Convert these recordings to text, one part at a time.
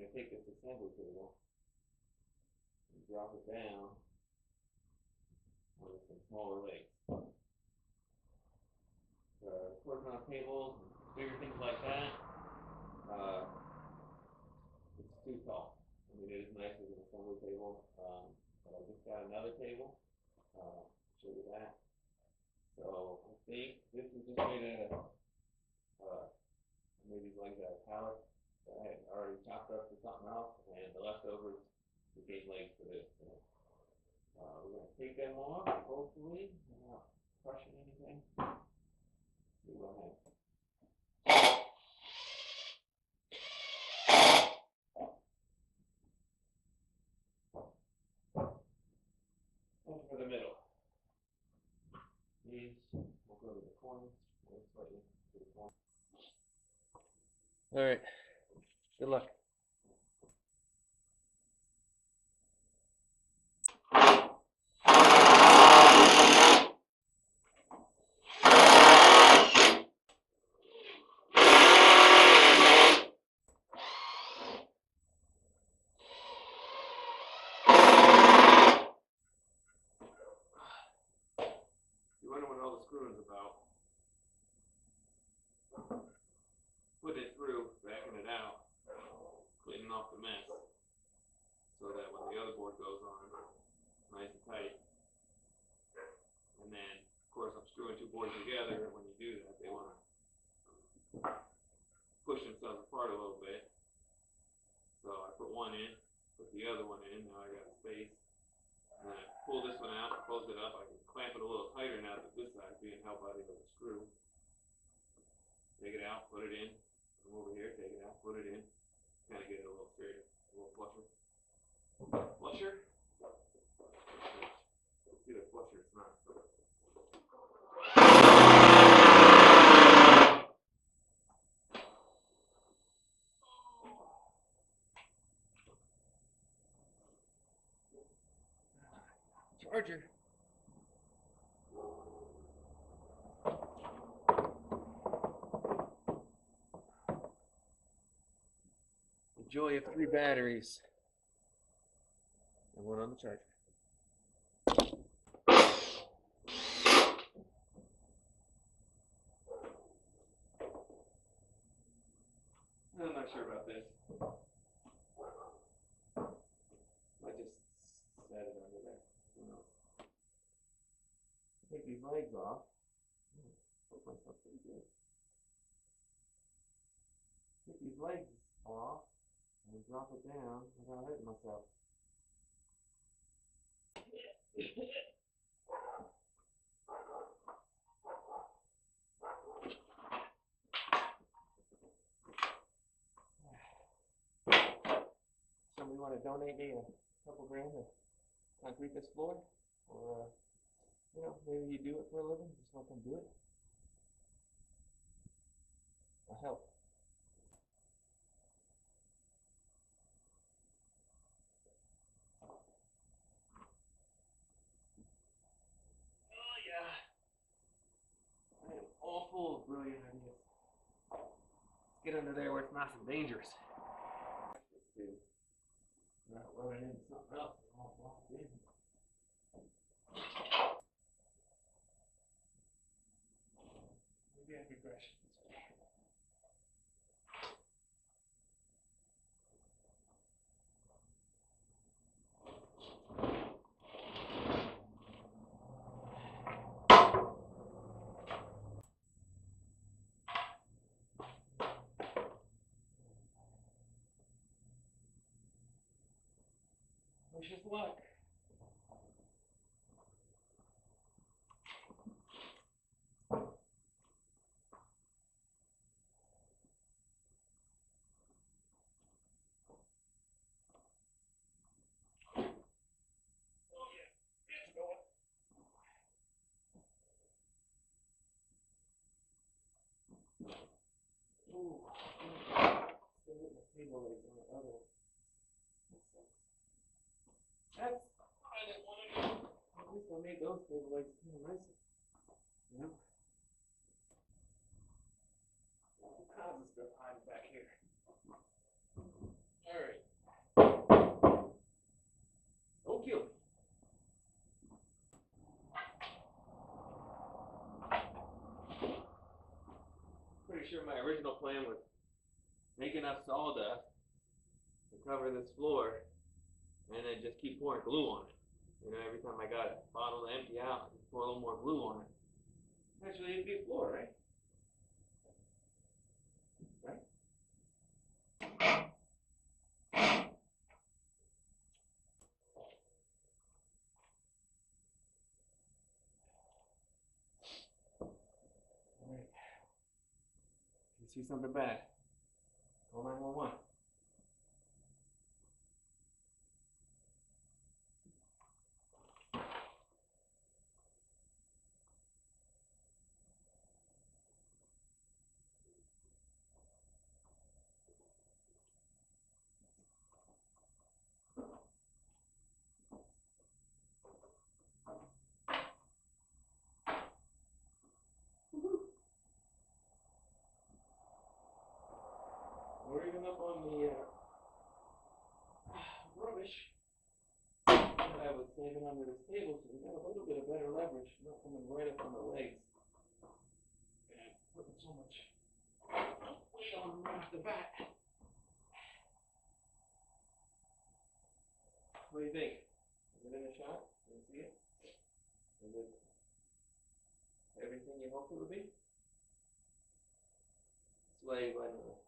going to take this assembly table and drop it down on some smaller legs. Horizontal tables, bigger things like that, it's too tall. I mean, it is nice as an assembly table, but I just got another table. Show you that. So I think this is just made out of made these legs out of pallet that I had already chopped up for something else, and the leftovers became legs for this. So, we're going to take them off, hopefully, without crushing anything. See what happens. And for the middle. These will go to the corner. All right. Good luck. You wonder what all the screwing is about. Putting it through, backing it out, cleaning off the mess, so that when the other board goes on, nice and tight. And then, of course, I'm screwing two boards together, and when you do that, they want to push themselves apart a little bit. So I put one in, put the other one in, now I got a space. And I pull this one out, close it up, I can clamp it a little tighter now that this side is being held by the other screw. Take it out, put it in, come over here, take it out, put it in, kind of get it a little straighter, a little flusher. Flusher? See the flusher, it's not. Charger. The joy of 3 batteries and one on the charger. I'm not sure about this. I just set it under there. Take these legs off. Put myself pretty good. Take these legs off and drop it down without hurting myself. Somebody want to donate me a couple grand to concrete this floor? Or, you know, maybe you do it for a living, just let them do it. I'll help. Oh yeah. I am all full of brilliant ideas. Let's get under there where it's nice and dangerous. Not running into something else. All blocked in. Maybe I could crash this way. Wish us luck. Ooh. Still getting the table legs on the other one. That's I didn't want to do. At least I made those table legs kind of nicer. You know? All kinds of stuff hiding back here. Alright. sure my original plan was make enough sawdust to cover this floor and then just keep pouring glue on it. You know, every time I got a bottle to empty out, just pour a little more glue on it. Actually, it'd be a floor, right? Right? All right. You see something bad? Call 911. We're even up on the rubbish that I was saving under this table, so we got a little bit of better leverage, not coming right up on the legs. And putting so much weight on them right off the bat. What do you think? Is it in the shot? Can you see it? Is it everything you hoped it would be? This way, when, you know,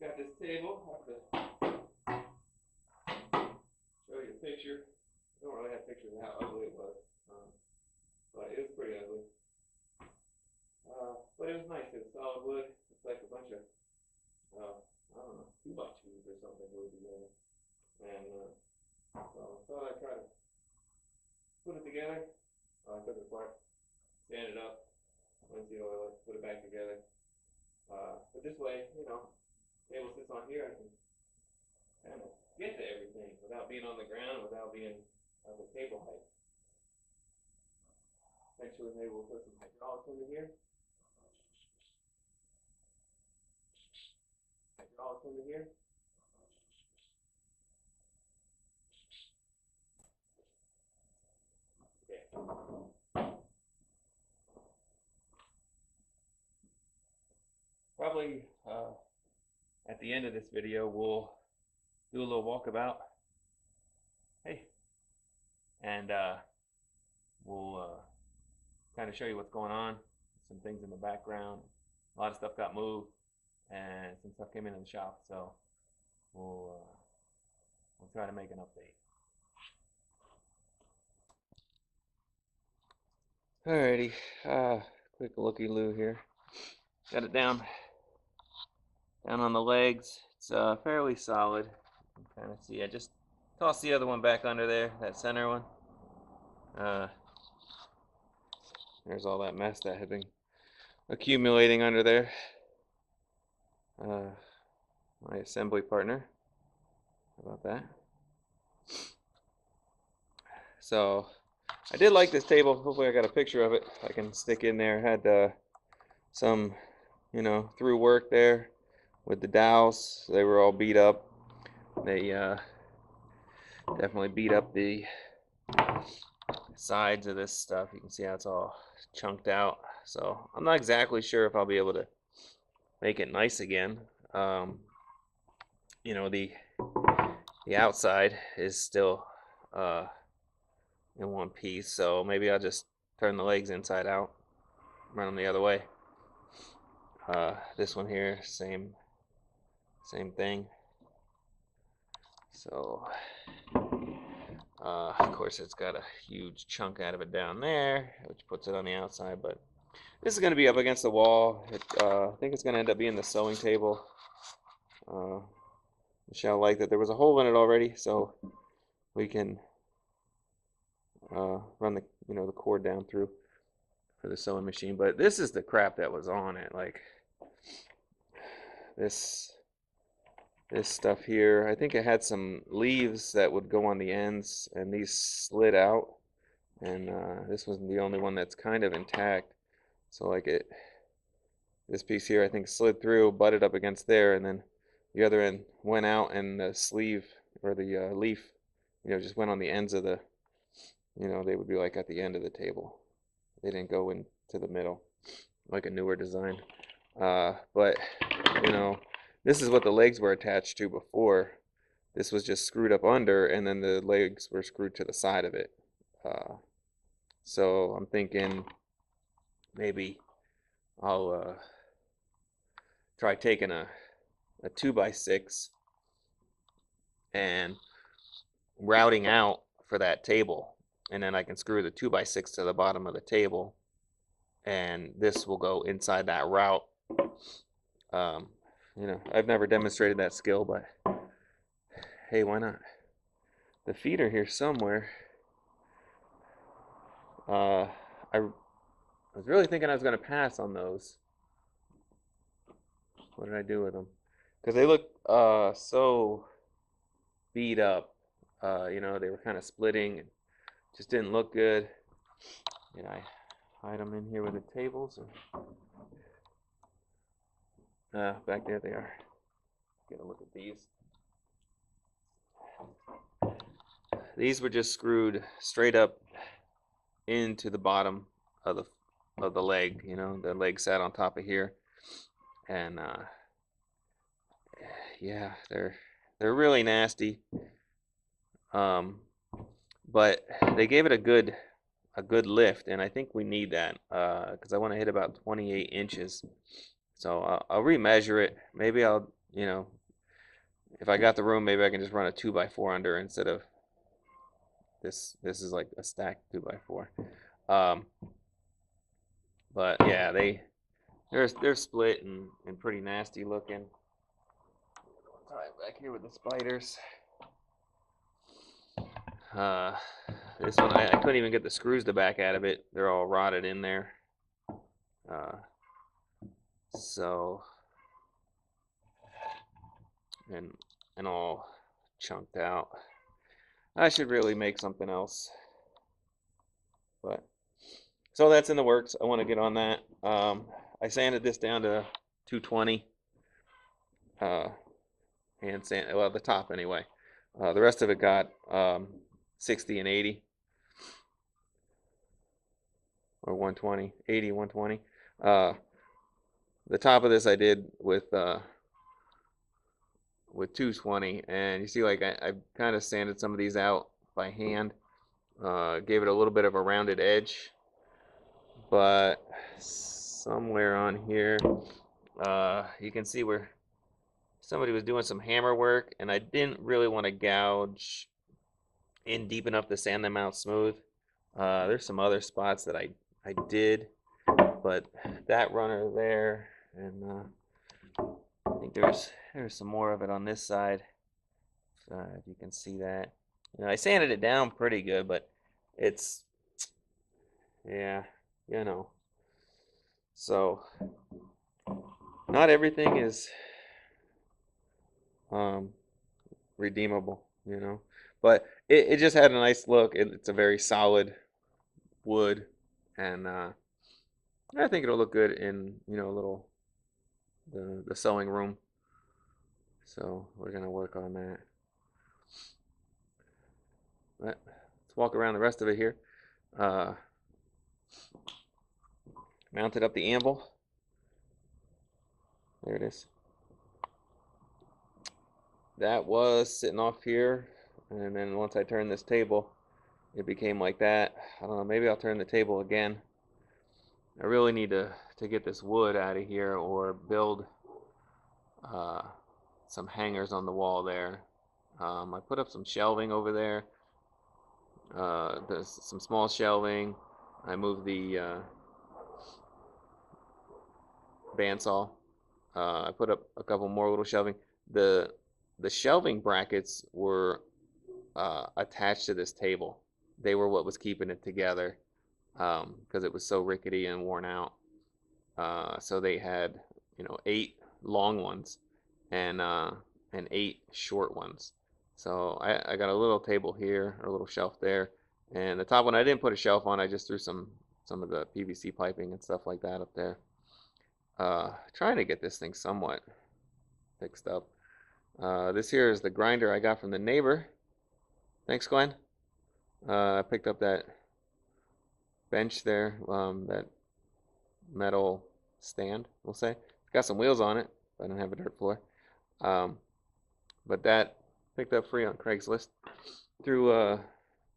got this table, have to show you a picture. I don't really have pictures of how ugly it was, but it was pretty ugly. But it was nice. It was solid wood. It's like a bunch of, I don't know, 2x2s or something glued together. And so I thought I'd try to put it together. I took it apart, sand it up, linseed oil, put it back together. But this way, you know, table sits on here, I can kind of get to everything without being on the ground, without being at the table height. Eventually, maybe we'll put some hydraulics under here. Hydraulics under here. Okay. Probably at the end of this video, we'll do a little walkabout. Hey. And we'll kind of show you what's going on. Some things in the background. A lot of stuff got moved, and some stuff came into the shop. So we'll try to make an update. Alrighty, quick looky-loo here. Got it down on the legs. It's fairly solid. You can kind of see. I just tossed the other one back under there, that center one. There's all that mess that had been accumulating under there. My assembly partner. How about that? So I did like this table. Hopefully I got a picture of it I can stick in there. Had some, you know, through work there with the dowels. They were all beat up. They definitely beat up the sides of this stuff. You can see how it's all chunked out. So I'm not exactly sure if I'll be able to make it nice again. You know, the outside is still in one piece, so maybe I'll just turn the legs inside out, run them the other way. This one here, same thing. So of course it's got a huge chunk out of it down there, which puts it on the outside, but this is going to be up against the wall. I think it's going to end up being the sewing table. Michelle liked that there was a hole in it already, so we can run the the cord down through for the sewing machine. But this is the crap that was on it. Like this stuff here. I think it had some leaves that would go on the ends, and these slid out. And this was the only one that's kind of intact. So like this piece here, I think slid through, butted up against there, and then the other end went out, and the sleeve or the leaf, just went on the ends of the, they would be like at the end of the table. They didn't go into the middle. like a newer design. But you know, this is what the legs were attached to before. This was just screwed up under, and then the legs were screwed to the side of it. Uh, so I'm thinking maybe I'll try taking a 2x6 and routing out for that table, and then I can screw the 2x6 to the bottom of the table, and this will go inside that route. Um, I've never demonstrated that skill, but hey, why not? The feet are here somewhere. I was really thinking I was going to pass on those. What did I do with them? Because they look so beat up. They were kind of splitting and just didn't look good. Did I hide them in here with the tables? Back there they are. Get a look at these. These were just screwed straight up into the bottom of the leg. The leg sat on top of here, and yeah, they're really nasty. But they gave it a good lift, and I think we need that because I want to hit about 28 inches. So I'll remeasure it. Maybe if I got the room, maybe I can just run a 2x4 under instead of this. This is like a stacked 2x4. Um, but yeah, they're split and pretty nasty looking. All right, back here with the spiders. Uh, this one I couldn't even get the screws to back out of it. They're all rotted in there. Uh, so and and all chunked out. I should really make something else, but so that's in the works. I want to get on that. I sanded this down to 220, uh, and well, the top anyway. The rest of it got 60 and 80, or 120, 80, 120. The top of this I did with 220, and you see, like I kind of sanded some of these out by hand. Gave it a little bit of a rounded edge, but somewhere on here, you can see where somebody was doing some hammer work, and I didn't really want to gouge in deep enough to sand them out smooth. There's some other spots that I did, but that runner there, and I think there's some more of it on this side. If you can see that, I sanded it down pretty good, but it's yeah, you know. So not everything is um, redeemable. But it just had a nice look. It's a very solid wood, and I think it'll look good in a little the sewing room. So we're gonna work on that. But let's walk around the rest of it here. Uh, Mounted up the anvil. There it is. That was sitting off here, and then once I turned this table, it became like that. I don't know, maybe I'll turn the table again. I really need to get this wood out of here or build uh, some hangers on the wall there. I put up some shelving over there. There's some small shelving. I moved the bandsaw. I put up a couple more little shelving. The shelving brackets were attached to this table. They were what was keeping it together because it was so rickety and worn out. So they had 8 long ones and 8 short ones. So I got a little table here, or a little shelf there, and the top one I didn't put a shelf on. I just threw some of the PVC piping and stuff like that up there. Trying to get this thing somewhat fixed up. This here is the grinder I got from the neighbor. Thanks, Glenn. I picked up that bench there, that metal stand, we'll say. It's got some wheels on it, but I don't have a dirt floor. But that picked up free on Craigslist. Threw a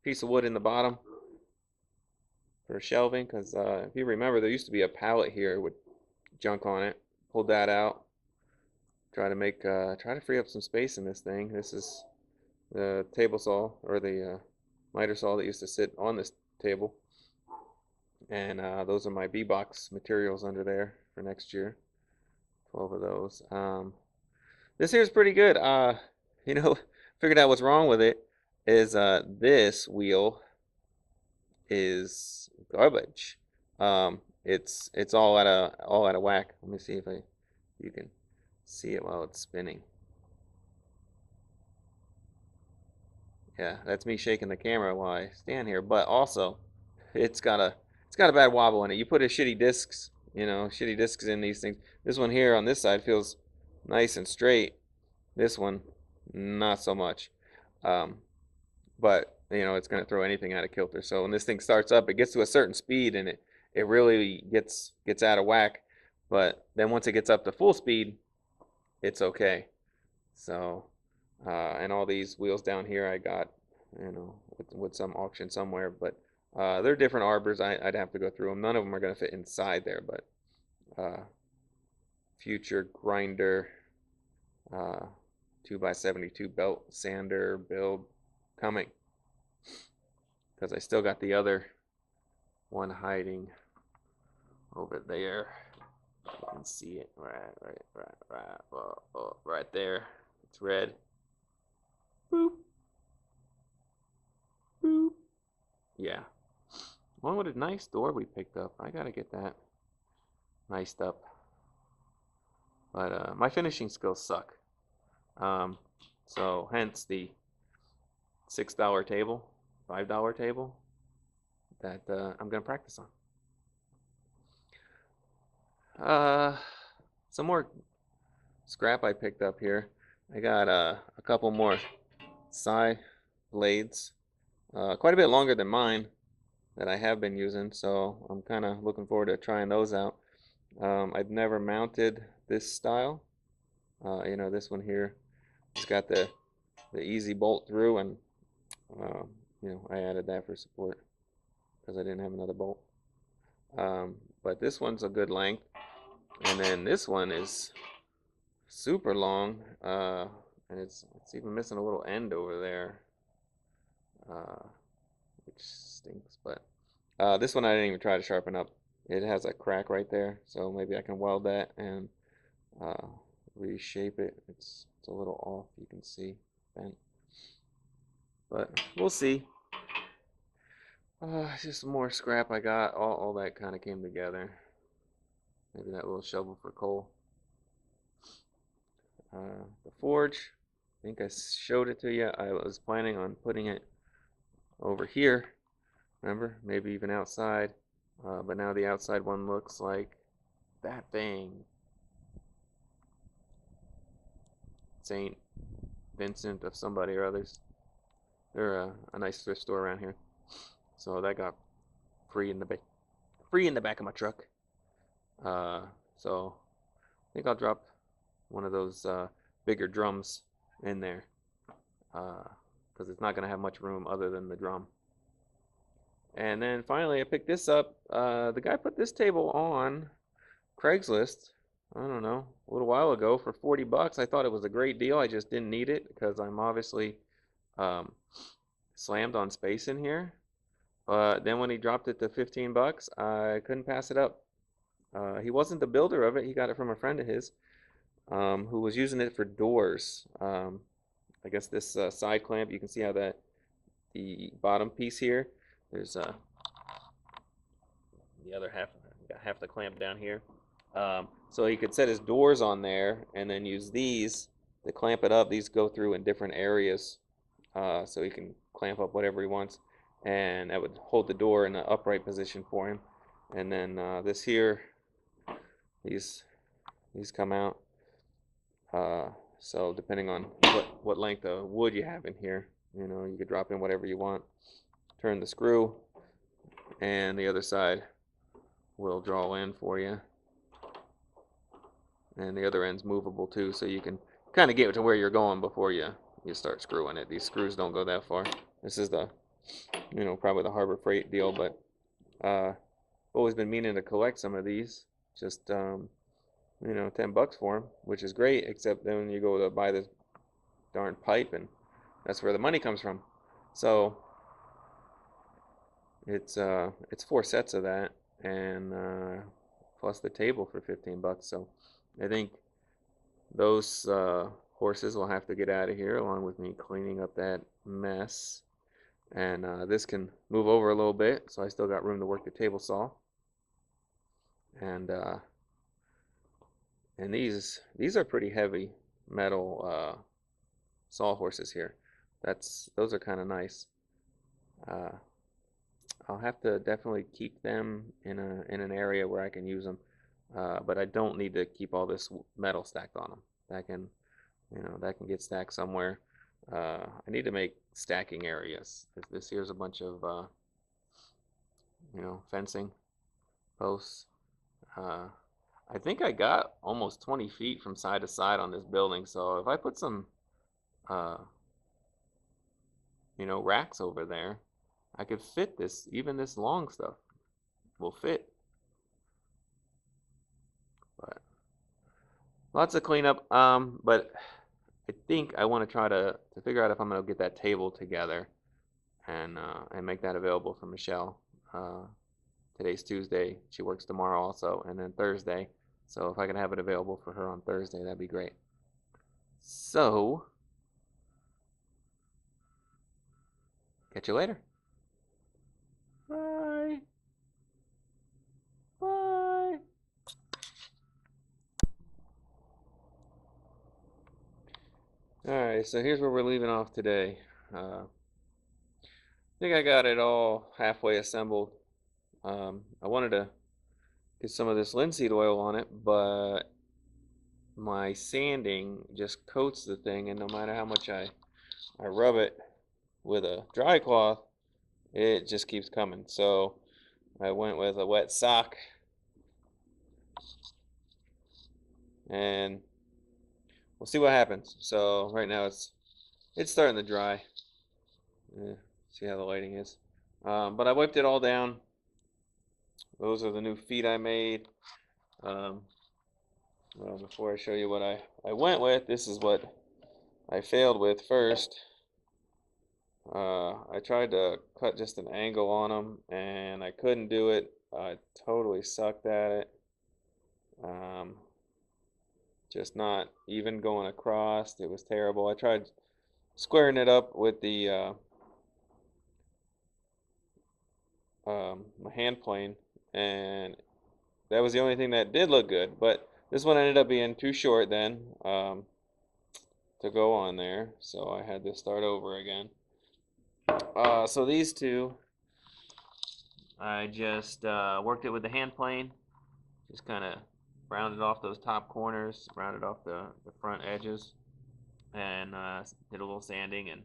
piece of wood in the bottom for shelving, because if you remember, there used to be a pallet here with junk on it. Pulled that out. Try to free up some space in this thing. This is the table saw, or the miter saw that used to sit on this table. And those are my B-box materials under there for next year. 12 of those. This here's pretty good. You know, figured out what's wrong with it is this wheel is garbage. It's all out of whack. Let me see if you can see it while it's spinning. Yeah, that's me shaking the camera while I stand here. But also, it's got a bad wobble in it. You put a shitty discs, shitty discs in these things. This one here on this side feels nice and straight. This one, not so much. But it's going to throw anything out of kilter. So when this thing starts up, it gets to a certain speed and it really gets out of whack. But then once it gets up to full speed, it's okay. So, and all these wheels down here I got, with some auction somewhere. But they're different arbors. I'd have to go through them. None of them are going to fit inside there. But future grinder, 2x72 belt sander build coming, because I still got the other one hiding over there. You can see it right there. It's red. Boop. Boop. Yeah. One with a nice door we picked up. I gotta get that niced up. But my finishing skills suck. So hence the $6 table, $5 table that I'm gonna practice on. Some more scrap I picked up here. I got a couple more side blades, quite a bit longer than mine, that I have been using, so I'm kind of looking forward to trying those out. I've never mounted this style. This one here, it's got the easy bolt through, and I added that for support because I didn't have another bolt. But this one's a good length, and then this one is super long, and it's even missing a little end over there, which stinks. But this one I didn't even try to sharpen up. It has a crack right there, so maybe I can weld that and reshape it. It's a little off, you can see, bent. But we'll see. Just some more scrap I got. All that kind of came together. Maybe that little shovel for coal. The forge, I think I showed it to you. I was planning on putting it over here. Remember? Maybe even outside. But now the outside one looks like that thing. St. Vincent of somebody or others. They're a nice thrift store around here. So that got free in the back of my truck. So I think I'll drop one of those bigger drums in there, because it's not going to have much room other than the drum. And then finally I picked this up. The guy put this table on Craigslist, I don't know, a little while ago for 40 bucks. I thought it was a great deal. I just didn't need it because I'm obviously slammed on space in here. But then when he dropped it to 15 bucks, I couldn't pass it up. He wasn't the builder of it. He got it from a friend of his, who was using it for doors. I guess this side clamp, you can see how the bottom piece here, there's the other half, got half the clamp down here. So he could set his doors on there and then use these to clamp it up. These go through in different areas, so he can clamp up whatever he wants, and that would hold the door in an upright position for him. And then this here, these come out. So depending on what length of wood you have in here, you could drop in whatever you want. Turn the screw, and the other side will draw in for you. and the other end's movable too, so you can kind of get to where you're going before you start screwing it. These screws don't go that far. This is the, probably the Harbor Freight deal, but always been meaning to collect some of these. Just $10 for them, which is great, except then you go to buy this darn pipe, and that's where the money comes from. So it's 4 sets of that, and plus the table for $15. So I think those horses will have to get out of here, along with me cleaning up that mess. And this can move over a little bit, so I still got room to work the table saw. And these are pretty heavy metal sawhorses here. Those are kind of nice. I'll have to definitely keep them in an area where I can use them, but I don't need to keep all this metal stacked on them. That can get stacked somewhere. I need to make stacking areas. This here's a bunch of fencing posts. I think I got almost 20 feet from side to side on this building, so if I put some racks over there, I could fit this. Even this long stuff will fit. But lots of cleanup. But I think I want to try to figure out if I'm going to get that table together and make that available for Michelle. Today's Tuesday. She works tomorrow also, and then Thursday. So if I can have it available for her on Thursday, that'd be great. So, catch you later. Bye. Bye. Alright, so here's where we're leaving off today. I think I got it all halfway assembled. I wanted to get some of this linseed oil on it, but my sanding just coats the thing, and no matter how much I rub it with a dry cloth, it just keeps coming. So I went with a wet sock, and we'll see what happens. So right now it's starting to dry. See how the lighting is. But I wiped it all down. Those are the new feet I made. Well, before I show you what I went with, this is what I failed with first. I tried to cut just an angle on them, and I couldn't do it. I totally sucked at it. Just not even going across. It was terrible. I tried squaring it up with the my hand plane, and that was the only thing that did look good. But this one ended up being too short then to go on there, so I had to start over again. So these two, I just worked it with the hand plane, just kind of rounded off those top corners, rounded off the front edges, and did a little sanding, and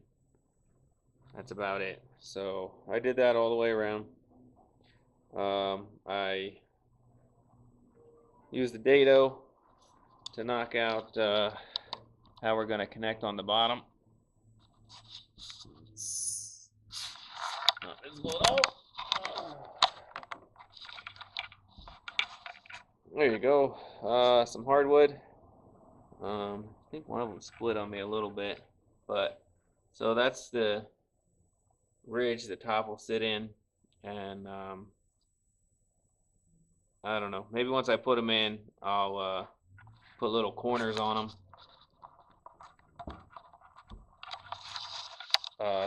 that's about it. So I did that all the way around. I used the dado to knock out how we're going to connect on the bottom. There you go. Some hardwood. I think one of them split on me a little bit, but so that's the ridge the top will sit in, and I don't know. Maybe once I put them in, I'll put little corners on them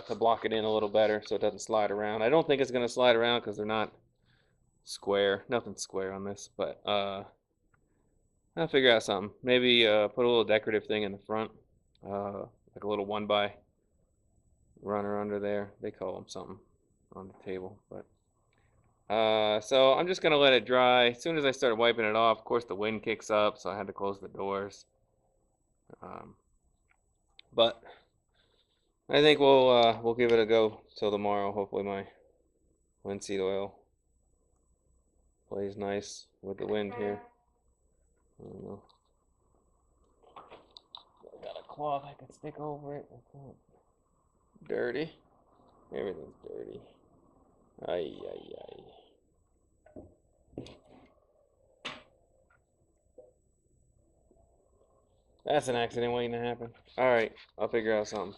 to block it in a little better so it doesn't slide around. I don't think it's going to slide around because they're not square. Nothing's square on this, but I'll figure out something. Maybe put a little decorative thing in the front, like a little 1x runner under there. They call them something on the table, but so I'm just gonna let it dry. As soon as I started wiping it off, of course the wind kicks up, so I had to close the doors. But I think we'll give it a go till tomorrow. Hopefully my linseed oil plays nice with the wind here. I don't know. cloth I could stick over it. It's not dirty. Everything's dirty. Ay, ay, ay. That's an accident waiting to happen. Alright, I'll figure out something.